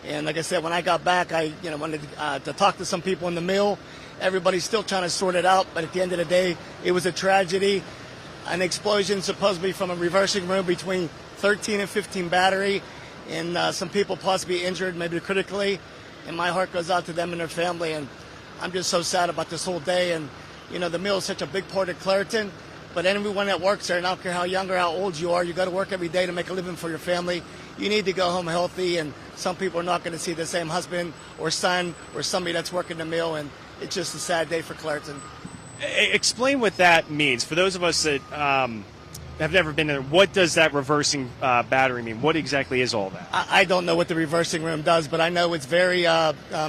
And like I said, when I got back, I wanted to talk to some people in the mill. Everybody's still trying to sort it out, but at the end of the day, it was a tragedy. An explosion supposedly from a reversing room between 13 and 15 battery, and some people possibly injured, maybe critically. And my heart goes out to them and their family, and I'm just so sad about this whole day. And the mill is such a big part of Clairton, but anyone that works there, and I don't care how young or how old you are, you got to work every day to make a living for your family. You need to go home healthy, and some people are not going to see the same husband or son or somebody that's working the mill, and it's just a sad day for Clairton. Explain what that means. For those of us that have never been there, what does that reversing battery mean? What exactly is all that? I don't know what the reversing room does, but I know it's very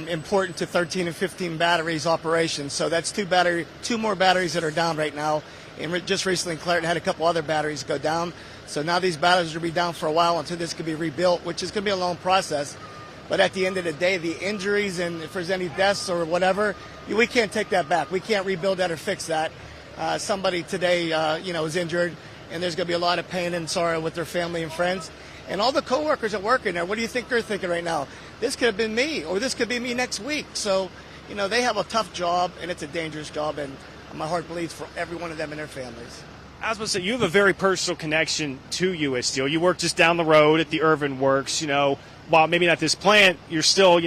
important to 13 and 15 batteries operation. So that's two more batteries that are down right now. And just recently, Clairton had a couple other batteries go down. So now these batteries will be down for a while until this can be rebuilt, which is going to be a long process. But at the end of the day, the injuries and if there's any deaths or whatever, we can't take that back. We can't rebuild that or fix that. Somebody today, is injured, and there's going to be a lot of pain and sorrow with their family and friends. And all the coworkers that work in there, what do you think they're thinking right now? This could have been me, or this could be me next week. So, they have a tough job, and it's a dangerous job, and my heart bleeds for every one of them and their families. I was going to say, you have a very personal connection to U.S. Steel. You work just down the road at the Irvin Works. While maybe not this plant, you're still,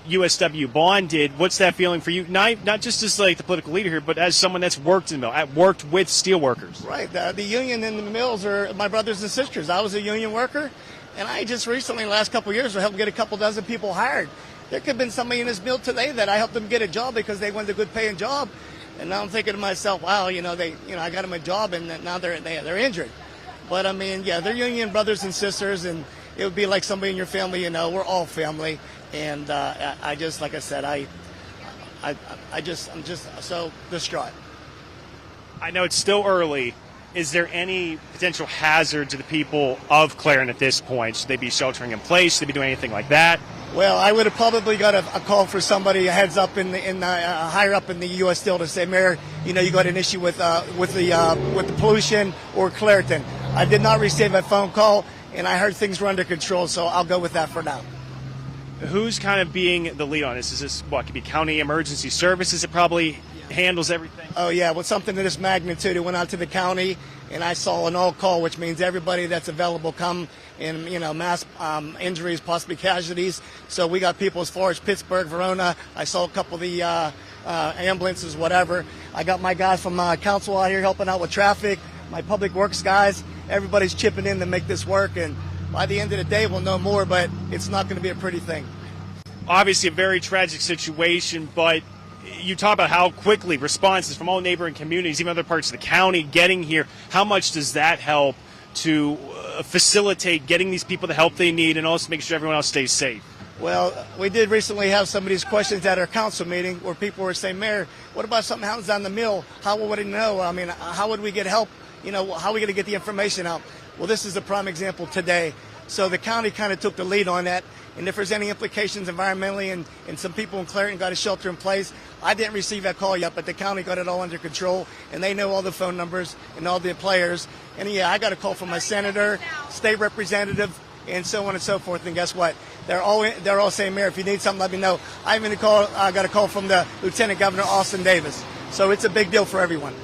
USW bonded. What's that feeling for you? Not just as like the political leader here, but as someone that's worked in the mill, worked with steel workers. Right. The union and the mills are my brothers and sisters. I was a union worker, and I just recently, in the last couple of years, helped get a couple dozen people hired. There could have been somebody in this mill today that I helped them get a job because they wanted a good paying job. And now I'm thinking to myself, wow, I got them a job, and now they're injured. But I mean, yeah, they're union brothers and sisters, and it would be like somebody in your family. We're all family, and I just, like I said, I'm just so distraught. I know it's still early. Is there any potential hazard to the people of Clairton at this point? Should they be sheltering in place? Should they be doing anything like that? Well, I would have probably got a call for somebody, a heads up higher up in the U.S. Steel to say, Mayor, you got an issue with the pollution or Clairton. I did not receive a phone call, and I heard things were under control, so I'll go with that for now. Who's kind of being the lead on this? Is this could be county emergency services? It probably handles everything. Oh yeah, with something of this magnitude, it went out to the county, and I saw an all call, which means everybody that's available come, and mass injuries, possibly casualties. So we got people as far as Pittsburgh, Verona. I saw a couple of the ambulances, whatever. I got my guys from council out here helping out with traffic. My public works guys. Everybody's chipping in to make this work, and by the end of the day, we'll know more. But it's not going to be a pretty thing. Obviously, a very tragic situation, but you talk about how quickly responses from all neighboring communities, even other parts of the county, getting here. How much does that help to facilitate getting these people the help they need and also make sure everyone else stays safe? Well, we did recently have some of these questions at our council meeting where people were saying, Mayor, what about something happens on the mill? How would we know? I mean, how would we get help? How are we going to get the information out? Well, this is a prime example today. So the county kind of took the lead on that. And if there's any implications environmentally and some people in Clairton got a shelter in place, I didn't receive that call yet, but the county got it all under control, and they know all the phone numbers and all the players. And yeah, I got a call from my senator, state representative, and so on and so forth. And guess what? They're all saying, Mayor, if you need something, let me know. I got a call from the Lieutenant Governor Austin Davis. So it's a big deal for everyone.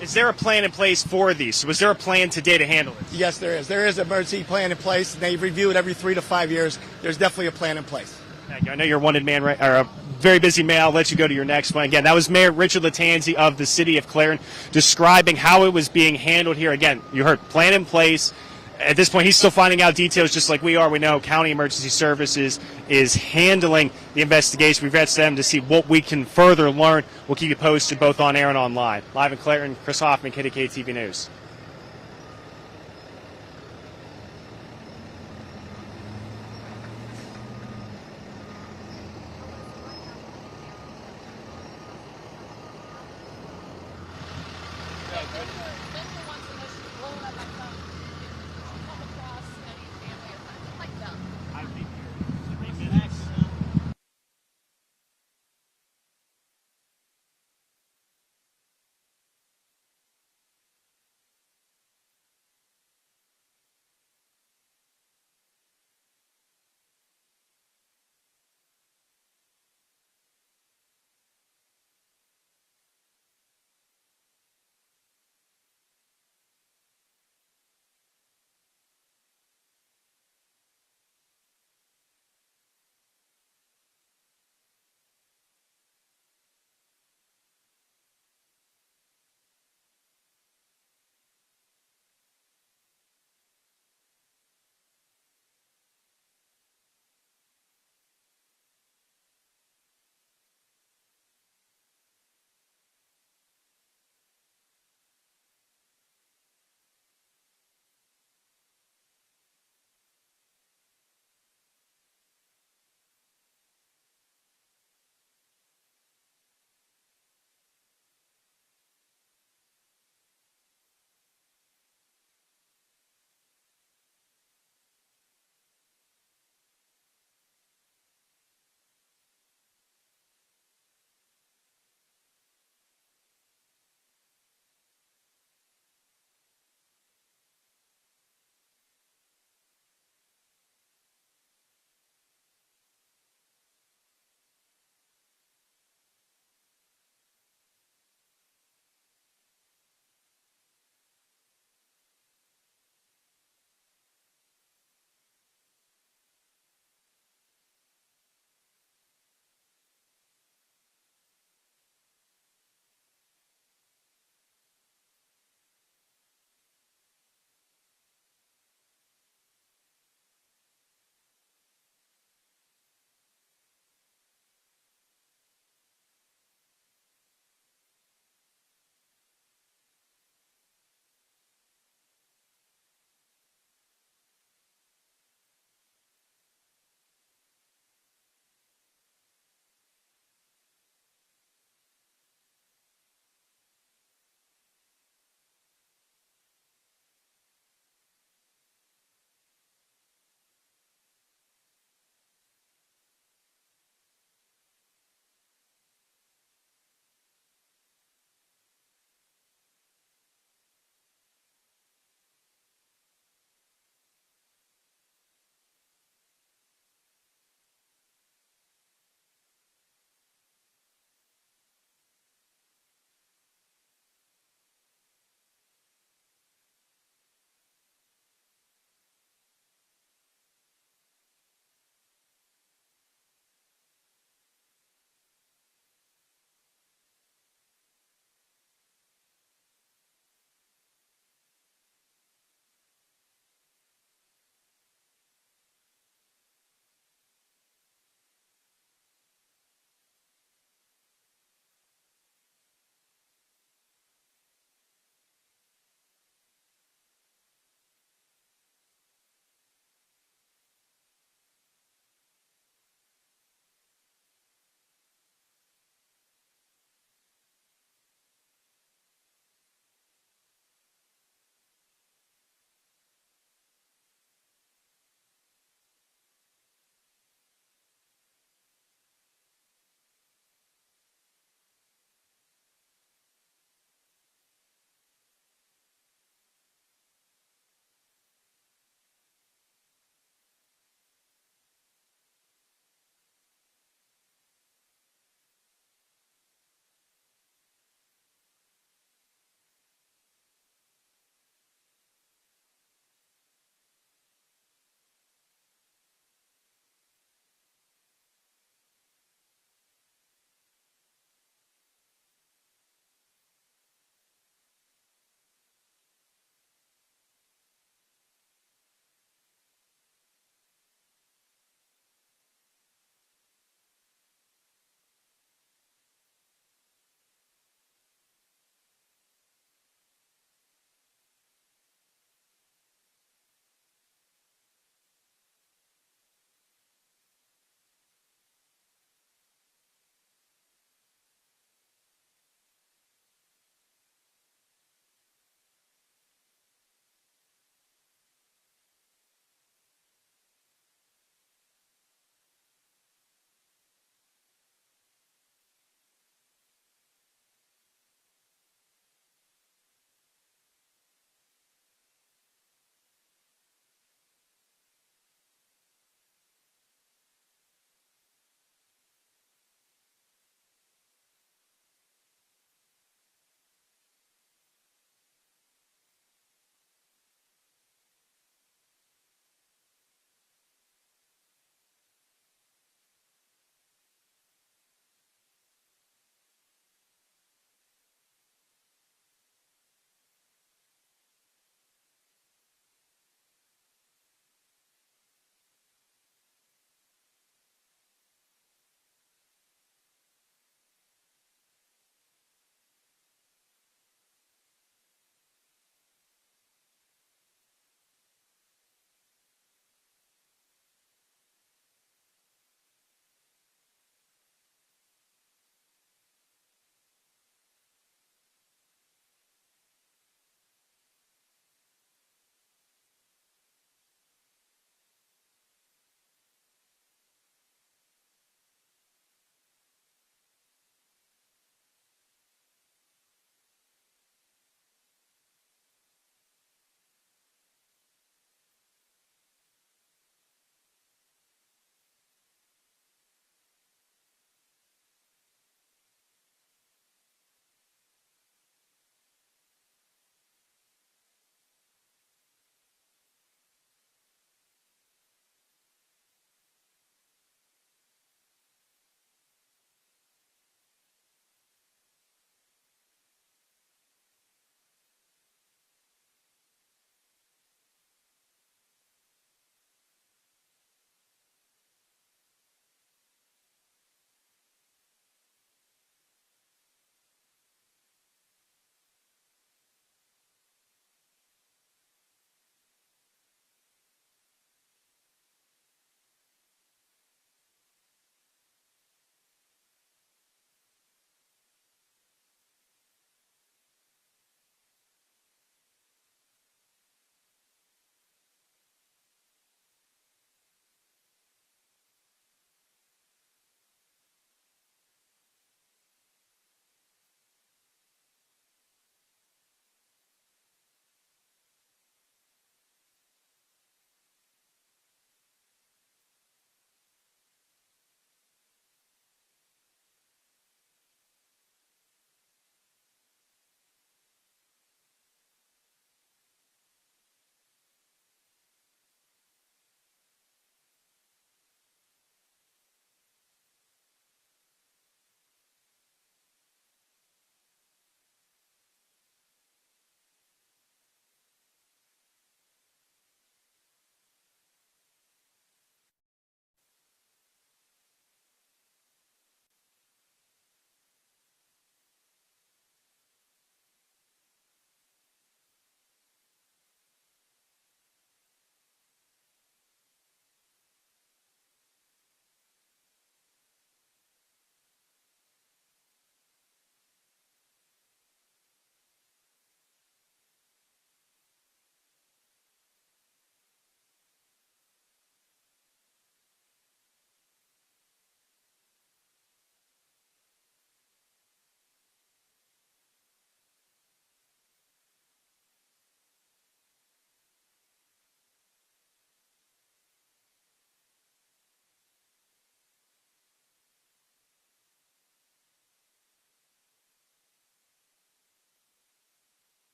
Is there a plan in place for these? Was there a plan today to handle it? Yes, there is. There is an emergency plan in place. They review it every 3 to 5 years. There's definitely a plan in place. Thank you. I know you're a wanted man, or a very busy man. I'll let you go to your next one. Again, that was Mayor Richard Lattanzi of the city of Clairton describing how it was being handled here. Again, you heard plan in place. At this point, he's still finding out details just like we are. We know County Emergency Services is handling the investigation. We've asked them to see what we can further learn. We'll keep you posted both on air and online. Live in Clairton, Chris Hoffman, KDK TV News.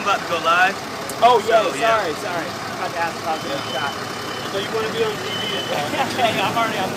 about to go live. Oh, yeah, So, sorry. I'm about to ask about the shot. So you want to be on TV as well? Okay, I'm already on.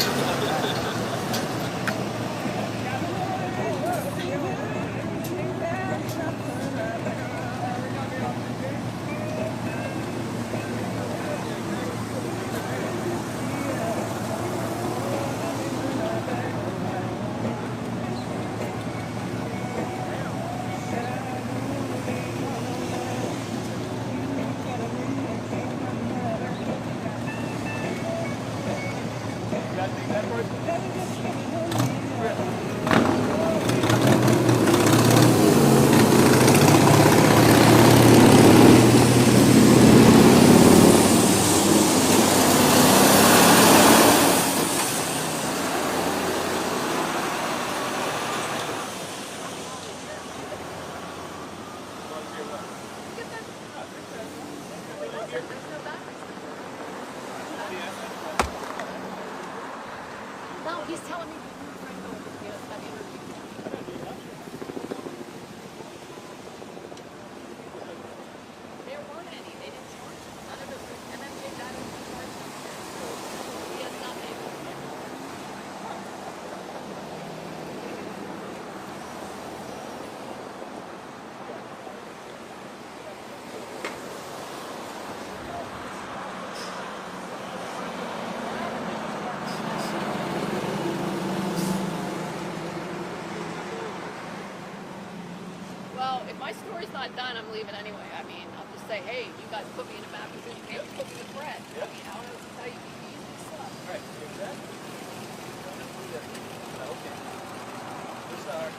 No, he's telling me. There weren't any. They didn't charge us. None of the MMJ guy doesn't charge us. He has nothing. Well, if my story's not done, I'm leaving anyway. I mean, I'll just say, hey, you guys put me in a bad position. Maybe put me in Brett. I mean, I don't know how you can use this stuff. Right. Exactly. Okay. We're sorry.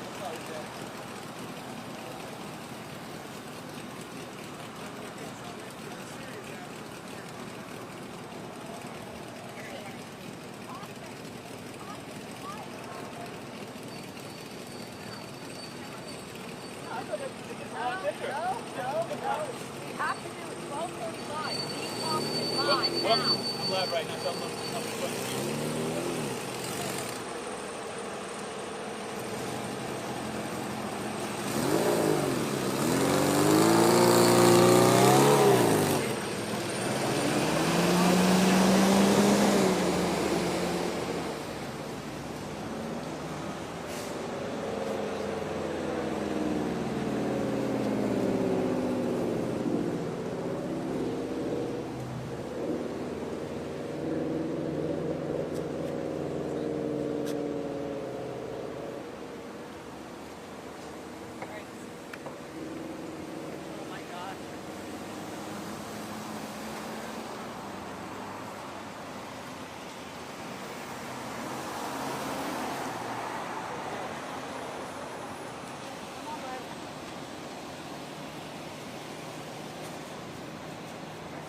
No. We have to do it 12:45. Leave off at 5 now. I'm live right now, so I'm in front of you. Oh my God.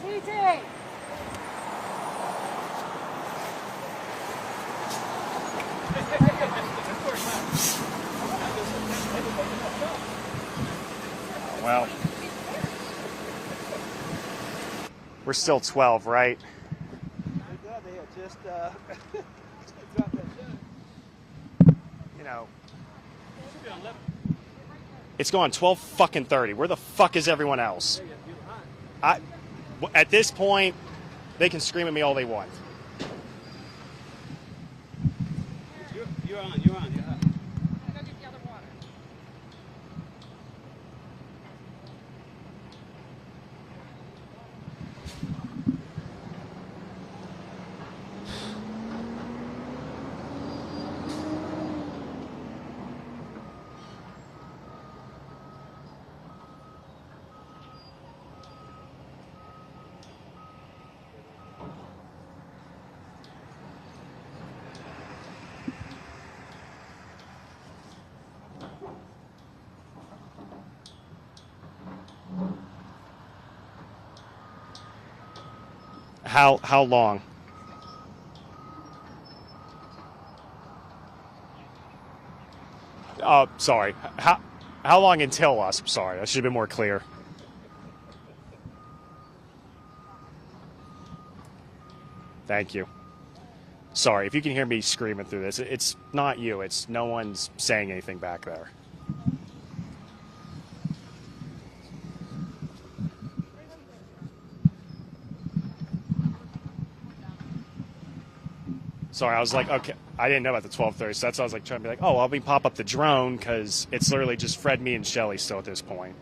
TJ! Well, we're still 12, right? They had just dropped that shot. You know, Should be on level. it's gone 12 fucking 30. Where the fuck is everyone else? At this point, they can scream at me all they want. You're on. You're hot. I'm gonna get the other water. How long? Sorry. How long until us? I'm sorry. That should have been more clear. Thank you. Sorry, if you can hear me screaming through this, it's not you. It's no one's saying anything back there. Sorry, I was like, okay, I didn't know about the 12:30, so that's why I was like trying to be like, oh, let me pop up the drone because it's literally just Fred, me, and Shelly still at this point.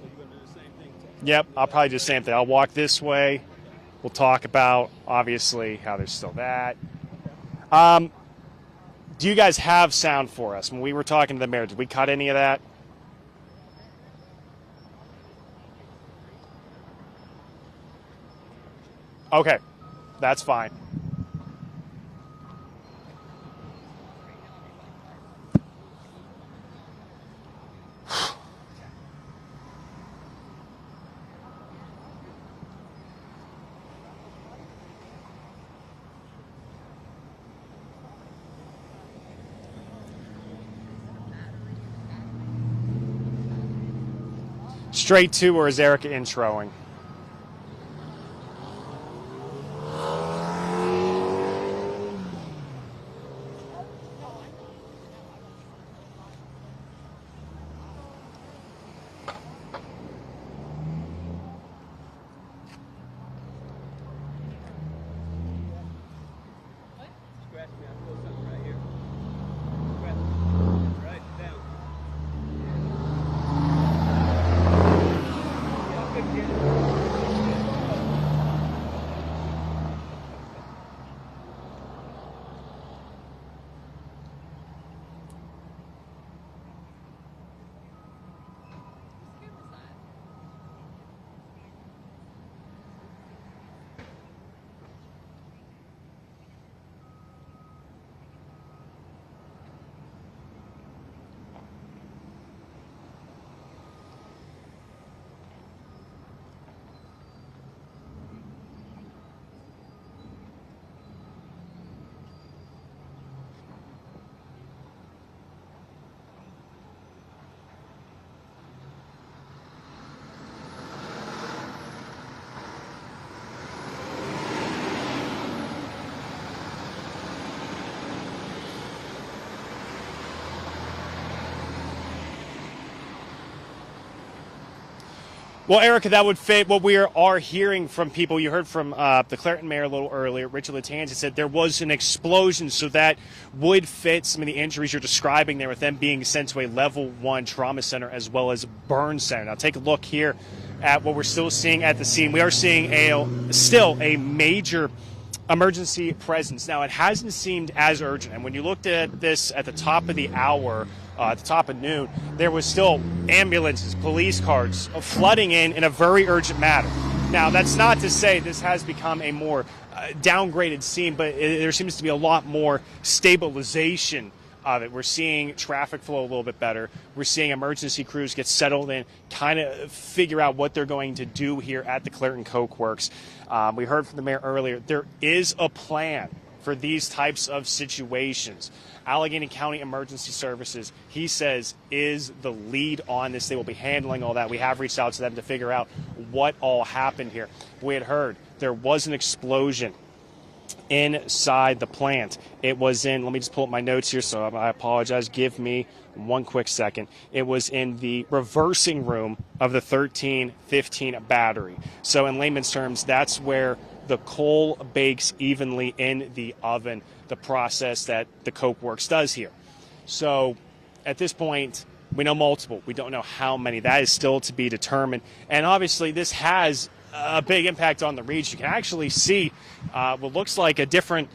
So you're gonna do the same thing. Yep, I'll probably do the same thing. I'll walk this way. We'll talk about, obviously, how there's still that. Do you guys have sound for us? When we were talking to the mayor, did we cut any of that? Okay, that's fine. Straight to, or is Erica introing? Scratch me. I feel something right here. Scratch me. Right down. Yeah, good kid. Well, Erica, that would fit what we are hearing from people. You heard from the Clairton mayor a little earlier, Richard Latanzi, said there was an explosion, so that would fit some of the injuries you're describing there with them being sent to a level 1 trauma center as well as burn center. Now, take a look here at what we're still seeing at the scene. We are seeing still a major emergency presence. Now, it hasn't seemed as urgent, and when you looked at this at the top of the hour, at the top of noon, there was still ambulances, police cars flooding in a very urgent manner. Now, that's not to say this has become a more downgraded scene, but there seems to be a lot more stabilization of it. We're seeing traffic flow a little bit better. We're seeing emergency crews get settled in, kind of figure out what they're going to do here at the Clairton Coke Works. We heard from the mayor earlier, there is a plan for these types of situations. Allegheny County Emergency Services, he says, is the lead on this. They will be handling all that. We have reached out to them to figure out what all happened here. We had heard there was an explosion inside the plant. It was in, let me just pull up my notes here, so I apologize. Give me one quick second. It was in the reversing room of the 1315 battery. So in layman's terms, that's where the coal bakes evenly in the oven, the process that the Coke Works does here. So at this point, we know multiple. We don't know how many. That is still to be determined. And obviously, this has a big impact on the region. You can actually see what looks like a different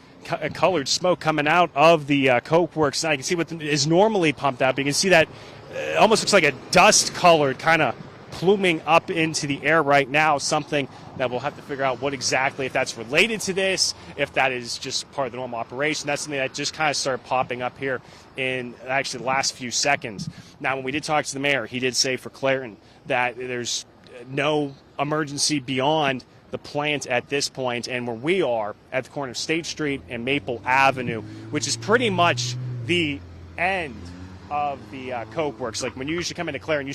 colored smoke coming out of the Coke Works. Now you can see what is normally pumped out, but you can see that it almost looks like a dust-colored kind of pluming up into the air right now, something that we'll have to figure out what exactly, if that's related to this, if that is just part of the normal operation. That's something that just kind of started popping up here in actually the last few seconds. Now, when we did talk to the mayor, he did say for Clairton that there's no emergency beyond the plant at this point, and where we are at the corner of State Street and Maple Avenue, which is pretty much the end of the Coke Works. Like when you usually come into Clairton, you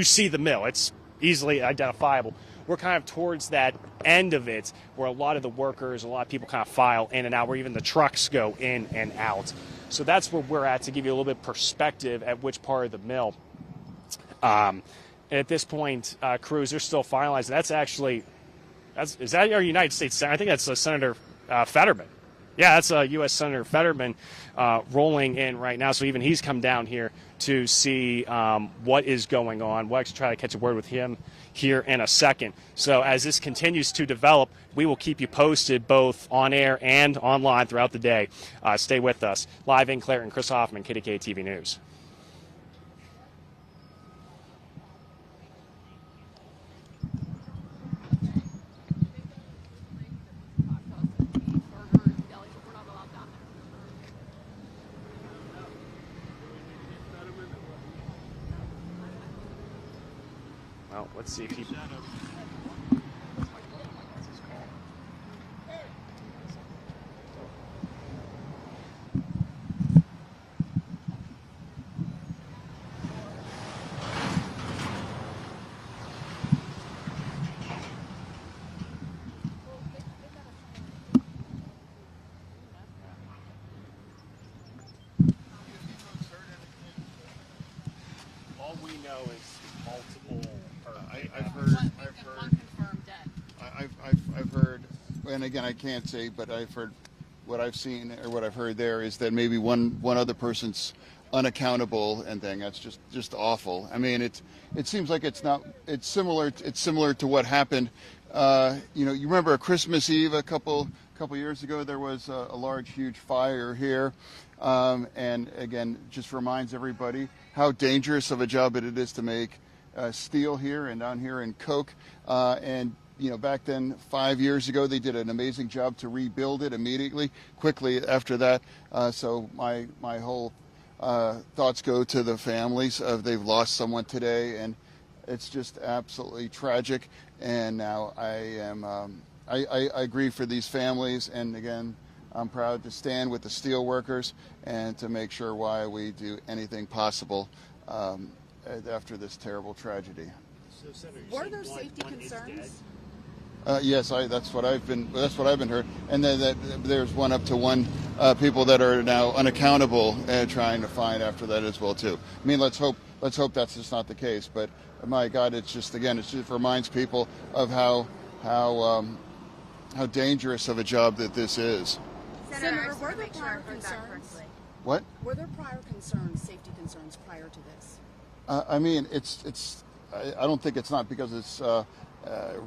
see the mill. It's easily identifiable. We're kind of towards that end of it, where a lot of the workers, a lot of people kind of file in and out, where even the trucks go in and out. So that's where we're at, to give you a little bit of perspective at which part of the mill. At this point, crews are still finalizing. That's actually, is that our United States Senator? I think that's Senator Fetterman. Yeah, that's U.S. Senator Fetterman rolling in right now. So even he's come down here to see what is going on. We'll actually try to catch a word with him here in a second. So as this continues to develop, we will keep you posted both on air and online throughout the day. Stay with us. Live in Clairton, Chris Hoffman, KDK TV News. Well, let's see if he... All we know is multiple... I've heard, and again, I can't say, but I've heard what I've seen or what I've heard there is that maybe one other person's unaccountable, and thing. That's just awful. I mean, it seems like it's similar to what happened. You remember a Christmas Eve a couple years ago, there was a large, huge fire here, and again, just reminds everybody how dangerous of a job it is to make steel here and down here in Coke. And back then, 5 years ago, they did an amazing job to rebuild it quickly after that. So my whole thoughts go to the families of they've lost someone today, and it's just absolutely tragic. And now I grieve for these families, and again, I'm proud to stand with the steel workers and to make sure why we do anything possible after this terrible tragedy. So, Senator, were there safety concerns? Yes, that's what I've been heard, and then there's one up to one people that are now unaccountable and trying to find after that as well too. I mean, let's hope that's just not the case. But my God, it just reminds people of how dangerous of a job that this is. Senator, were there prior concerns? What? Were there prior concerns, safety concerns, prior to this? I mean, I don't think it's not because it's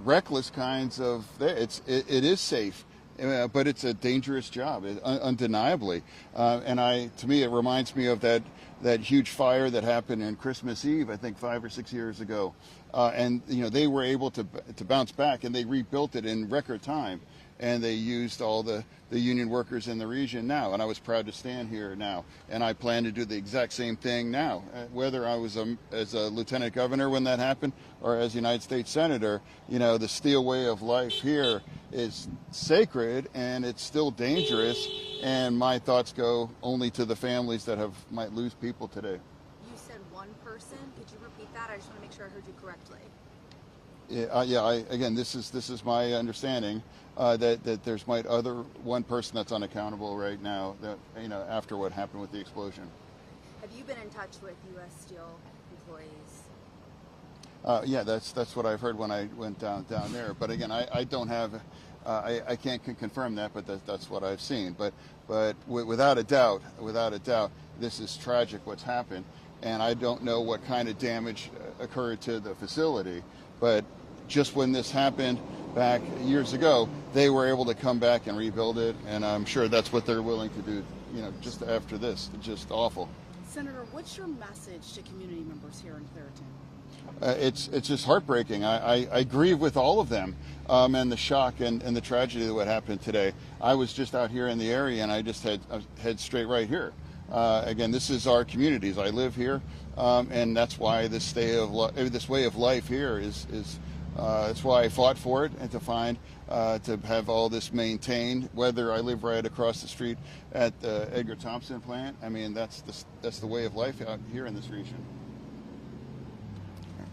reckless kinds of. It is safe, but it's a dangerous job, undeniably. And to me, it reminds me of that huge fire that happened in Christmas Eve, I think 5 or 6 years ago. And they were able to bounce back, and they rebuilt it in record time. And they used all the union workers in the region now, and I was proud to stand here now, and I plan to do the exact same thing now. Whether I was as a lieutenant governor when that happened or as United States Senator, the steel way of life here is sacred, and it's still dangerous, and my thoughts go only to the families that might lose people today. You said one person. Could you repeat that? I just want to make sure I heard you correctly. Again, this is my understanding that there's other one person that's unaccountable right now. That after what happened with the explosion. Have you been in touch with U.S. Steel employees? Yeah, that's what I've heard when I went down there. But again, I don't have, I can't confirm that, but that's what I've seen. But without a doubt, this is tragic what's happened, and I don't know what kind of damage occurred to the facility, but just when this happened back years ago, they were able to come back and rebuild it, and I'm sure that's what they're willing to do, just after this. It's just awful. Senator, what's your message to community members here in Clairton? It's just heartbreaking. I grieve with all of them, and the shock and the tragedy of what happened today. I was just out here in the area, and I just head straight right here. Again, this is our communities. I live here, and that's why this way of life here is that's why I fought for it, and to have all this maintained. Whether I live right across the street at the Edgar Thompson plant, I mean that's the way of life out here in this region.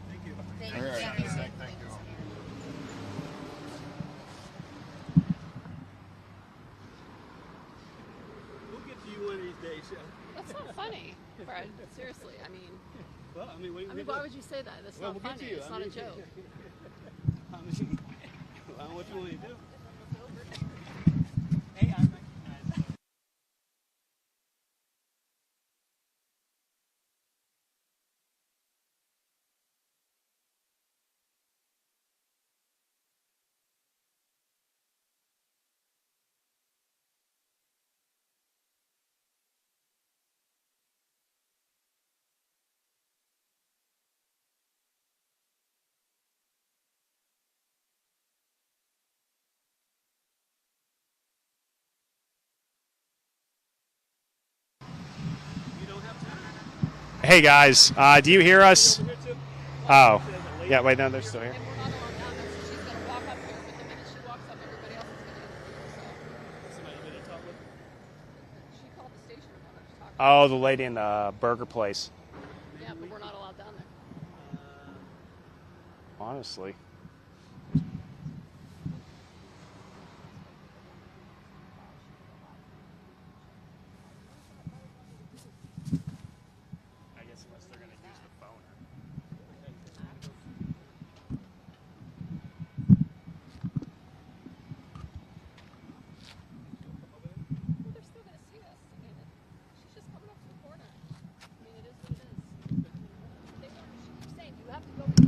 Thank you. All right. Thank you. We'll get to you one of these days, Senator. I mean, what do you I mean, why would you say that? That's Well, not we'll get funny. to you. It's I not a mean, joke. I mean, what you want me to do? Hey, I recognize. You don't have time. Hey guys, do you hear us? Over here too. Oh, yeah. Wait, no, they're still here. And we're not allowed down there, so she's going to walk up here. But the minute she walks up, everybody else is going to interview. Somebody you better talk with. So she called the station and wanted to talk. Oh, the lady in the burger place. Yeah, but we're not allowed down there. Honestly. I guess unless they're going to use the phone. Well, they're still going to see us. I mean, she's just coming up to the corner. I mean, it is what it is. They want, she keeps saying, you have to go.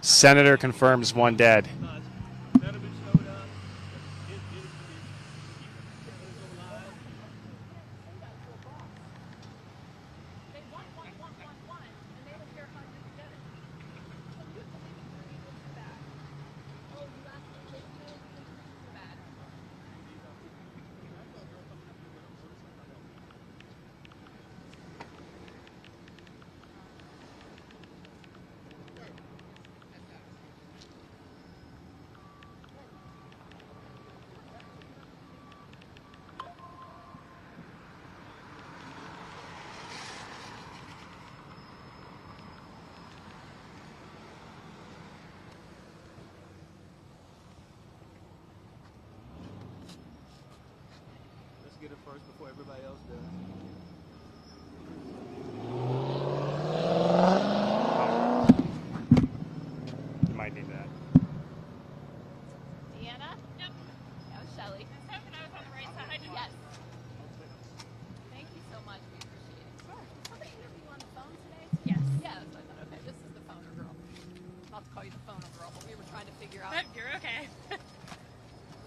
Senator confirms 1 dead. Let's get it first before everybody else does. You might need that. Deanna? Yep. That was Shelly. I was on the right side. Yes. Thank you so much. We appreciate it. Sure. Somebody interview on the phone today? Yes. Yeah, that's what I thought. Okay, this is the phoner girl. Not to call you the phoner girl, but we were trying to figure out. You're okay.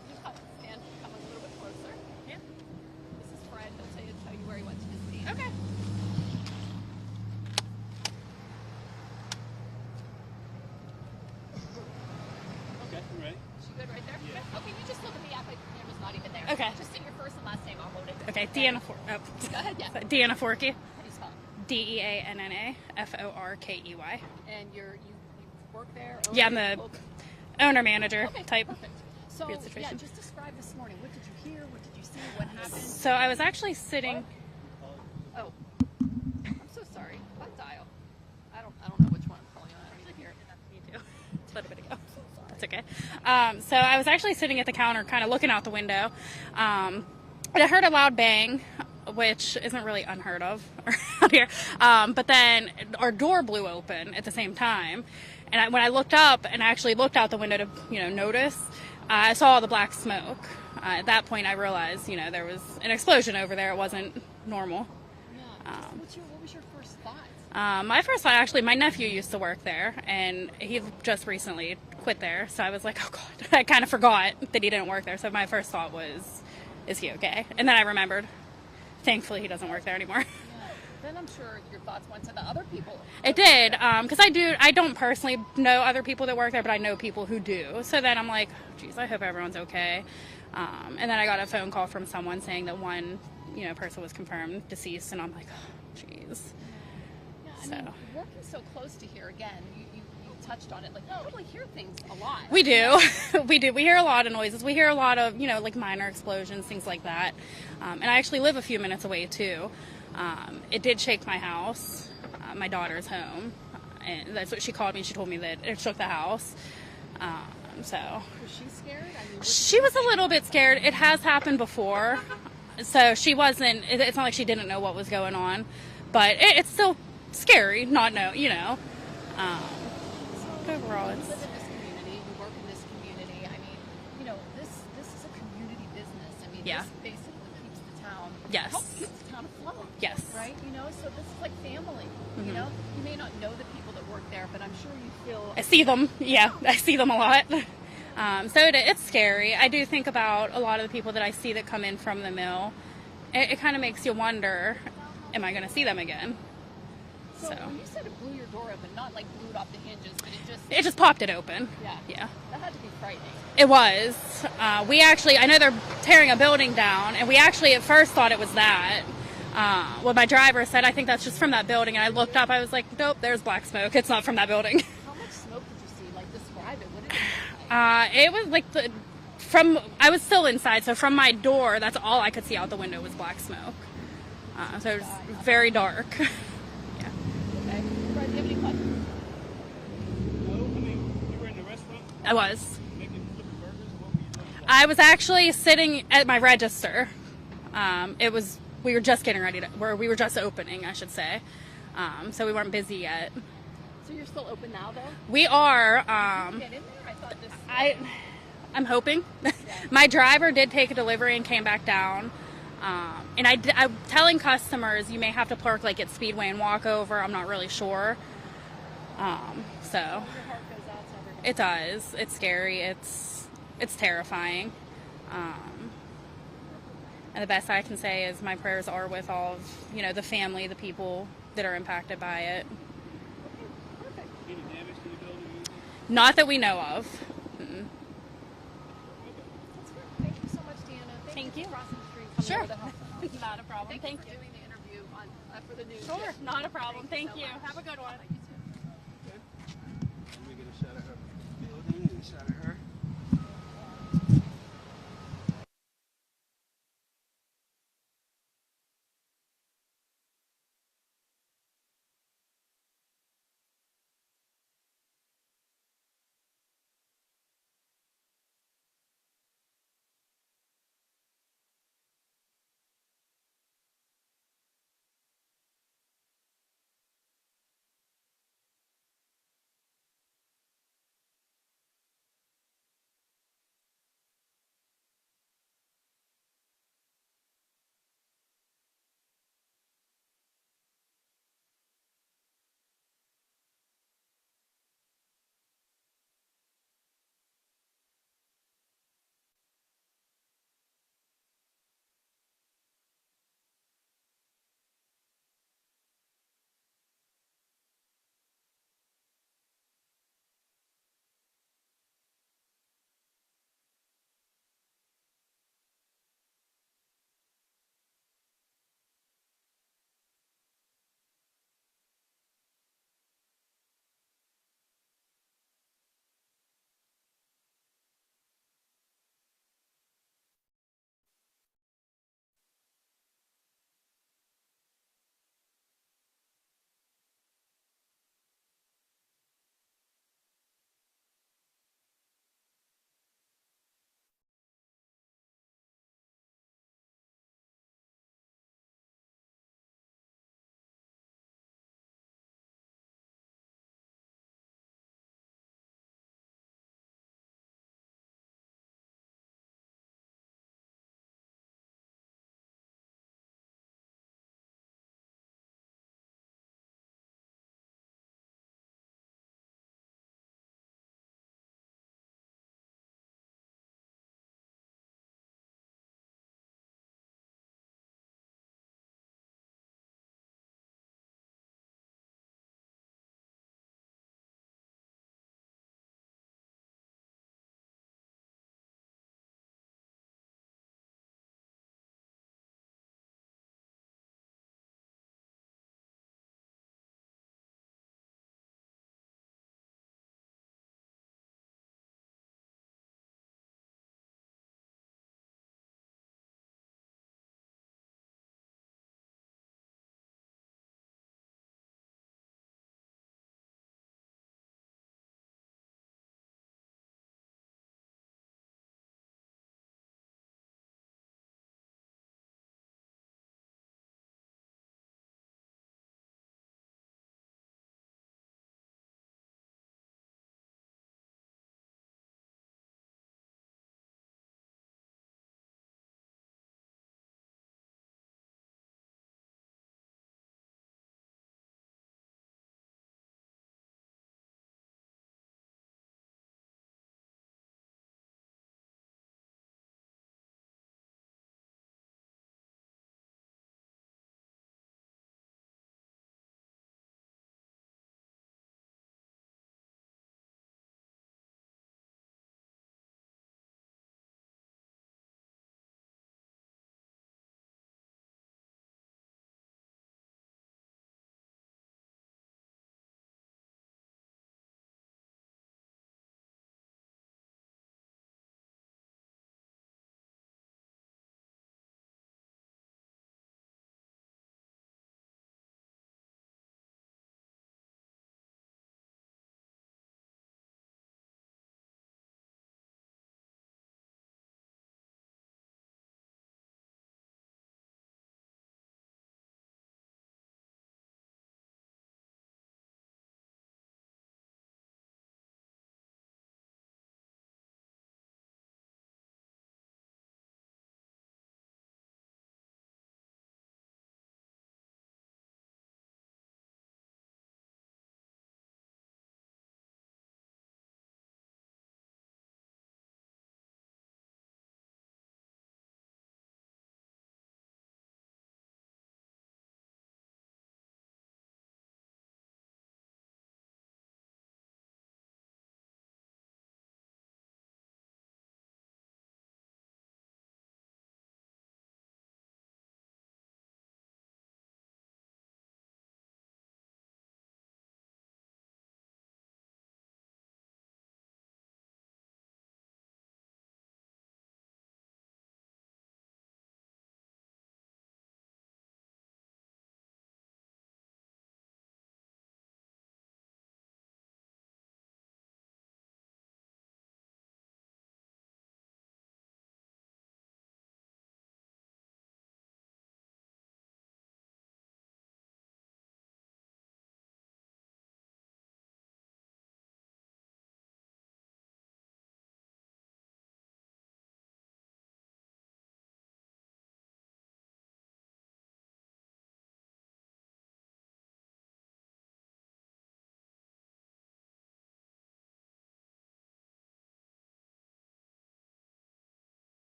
You come a little bit closer. Yeah. This is Fred. He'll tell you where he went to the scene. Okay. Okay, you ready? She good right there? Yeah. Okay, you just look at me act like the camera's not even there. Okay. Just in your first and last name, I'll hold it. Okay, Deanna Go ahead, yeah. How Deanna Forkey. do you spell it? Deanna Forkey. And you work there? Yeah, I'm the owner manager Okay, type. perfect. So, Weird yeah, situation. just describe this morning. What did you hear? What did you see? What happened? So I was actually sitting. Oh, I'm so sorry. What dial? I don't know which one I'm calling on. I don't even hear it. Me too. It's a little bit ago. It's okay. So I was actually sitting at the counter, kind of looking out the window. And I heard a loud bang, which isn't really unheard of around here. But then our door blew open at the same time. And when I looked up and actually looked out the window to, notice, I saw all the black smoke. At that point, I realized, there was an explosion over there. It wasn't normal. Yeah. What was your first thought? My first thought, actually, my nephew used to work there, and he just recently quit there. So I was like, oh, God. I kind of forgot that he didn't work there. So my first thought was, is he okay? And then I remembered, thankfully, he doesn't work there anymore. Then I'm sure your thoughts went to the other people. It did, because I don't personally know other people that work there, but I know people who do. So then I'm like, geez, I hope everyone's okay. And then I got a phone call from someone saying that one, person was confirmed deceased, and I'm like, oh, jeez. Yeah, working so close to here, again, you touched on it, like, you probably hear things a lot. We do. We do. We hear a lot of noises. We hear a lot of, like minor explosions, things like that. And I actually live a few minutes away, too. It did shake my house. My daughter's home. And that's what she called me. She told me that it shook the house. So. Was she scared? She was a little bit scared. It has happened before. So she wasn't, it's not like she didn't know what was going on. But it's still scary, not know, overall, You live in this community, you work in this community. I mean, this is a community business. I mean, Yeah. this basically keeps the town, Yes. helps keep the town afloat. Yes. Right? So this is like family. You may not know the people that work there, but I'm sure you feel. I see them. Yeah, I see them a lot. So it's scary. I do think about a lot of the people that I see that come in from the mill. It kind of makes you wonder, am I going to see them again? So when you said it blew your door open, not like blew it off the hinges, but It just popped it open. Yeah. That had to be frightening. It was. I know they're tearing a building down, and we actually at first thought it was that. When my driver said, I think that's just from that building, and I looked up, I was like, nope, there's black smoke. It's not from that building. How much smoke did you see? Like, describe it. What did it look like? It was like I was still inside, so from my door, that's all I could see out the window was black smoke. So it was very dark. Okay. Brad, do you have any questions? No, I mean, you were in the restaurant I was. making flipping burgers. What were you doing? I was actually sitting at my register. We were just getting ready we were just opening, I should say. So we weren't busy yet. So you're still open now, though? We are. Get in there? I thought this. I'm hoping. My driver did take a delivery and came back down. And I'm telling customers you may have to park like at Speedway and walk over. I'm not really sure. So Your heart goes out to everyone. it does. It's scary. It's terrifying. And the best I can say is my prayers are with all of, the family, the people that are impacted by it. Perfect. Any damage to the building or anything? Not that we know of. Mm-mm. That's good. Thank you so much, Deanna. Thank you you. for crossing the street coming Sure. over to help. Not a problem. Thank Thank you you. for doing the interview for the news. Sure, not a problem. Thank so you. much. Have a good one. You too. Let me get a shot of her building and a shot of her